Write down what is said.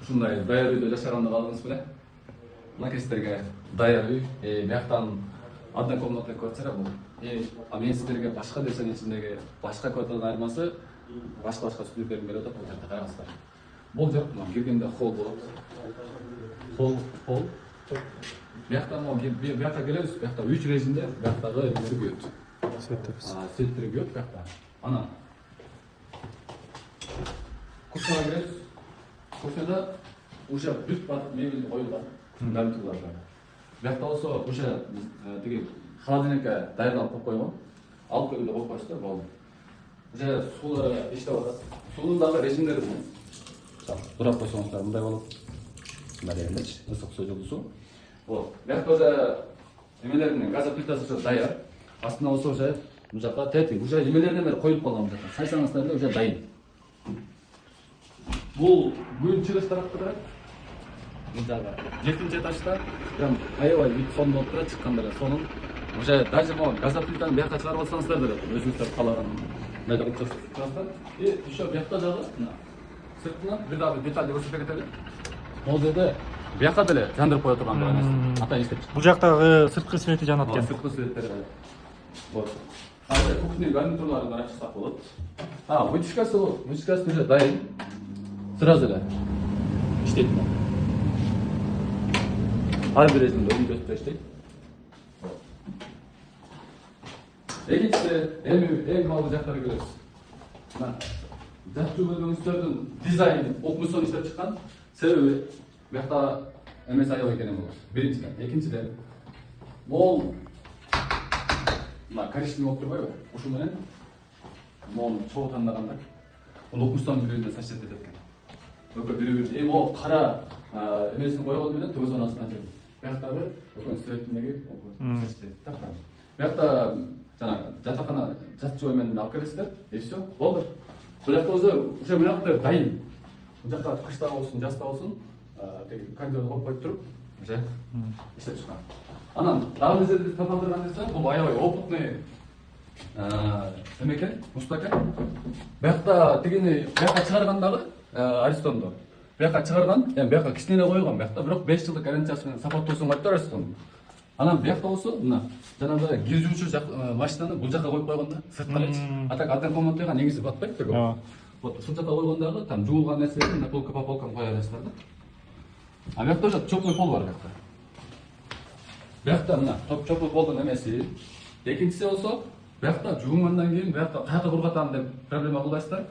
ушундай даяр үйдө жашаганды каалдыңыз беле? Мынакей сиздерге даяр үй, бияктан однокомнатный квартира бул. А мен сиздерге башка нерсенин ичиндеги башка квартиранын айырмасы башка сүйлөп берип атат, бул жерде караңыздар. Бул жер мына киргенде холл болот. Холл. Бияктан бияка келебиз, биякта 3 режимде бияктагы эмелер күйөт. Светтер күйөт биякта. Анан кухняга киребиз. Кухняда уже бүт бат мебель коюлган. Гарнитурлар бар. Биякта болсо уже тиги холодильникке даярдалып коюп койгон. Алып келип коюп коесуздар, болду. Уже суулары иштеп атат. Суунун дагы режимдери бар. Бурап койсоңуздар мындай болот. Мындай элечи, ысык суу, жылуу суу. Вот. Биякта уже эмелердин газ плитасы уже даяр. Астына болсо уже бул жака тети, уже эмелерден бери коюлуп калган бул жака. Сайсаңыздар эле уже дайын. Бул күн чыгыш тарапта турат. Бул жагы 7-этажда прям аябай вид сон болуп турат, чыкканда эле сонун. Уже даже могу газ плитаны бияка чыгарып алсаңыздар деле өзүңүздөр каалаган мындай кылып чыгасыздар. И еще бияка дагы мына сыртынан бир дагы деталь көрсөтө кетели. Бул жерде бияка деле жандырып кое турган нерсе. Атайын иштеп чыкты. Бул жактагы сырткы свети жанат экен. Сырткы светтери. Вот. Азыр кухня гарнитурларын ачсак болот. Вытяжкасы уже дайын. Сразу эле иштейт. Ар бир режимде өйдө иштейт. Экинчиси эң малды жактары келебиз. Мына жакшы бөлмөңүздөрдүн дизайны окмусон иштеп чыккан. Себеби биякта эмес аябай экен бул. Биринчиден, экинчиден мол мына коричневый болуп турбайбы? Ушу менен мол чогуу тандаганда бул окмусон биринде сочетет экен. Өкө бири-бири о кара эмесин койгон менен төбөсүнүн астынан жүрөт. Бияктагы өкөн светиндеги сочетет. Биякта жанагы жатакана жат менен алып келесиздер. И все, болду. Бул жакта уже мынакылар дайын. Бул жакта кышта болсун, жазда болсун, тиги кондиционер коюп коюп туруп, уже иштеп чыккан. Анан дагы бир жерде татандырган нерсе, бул аябай опытный эме экен, уста экен. Биякта тигини бияка чыгаргандагы Аристонду. Бияка чыгарган, эми бияка кичине койгон биякта, бирок 5 жылдык гарантиясы менен сапаттоосун коюптур Аристон. Анан биякта болсо, мына жанагы кир жуучу машинаны бул жака коюп койгон да, сыртка элечи. Атак аддан комнатага негизи батпайт да. Вот ушул жака койгондагы там жуулган нерселерди на полка по полкам кое аласыздар да. А биякта уже теплый пол бар биякта. Биякта мына теплый полдун эмеси. Экинчиси болсо, биякта жуунгандан кийин биякта кайта бургатам деп проблема кылбайсыздар.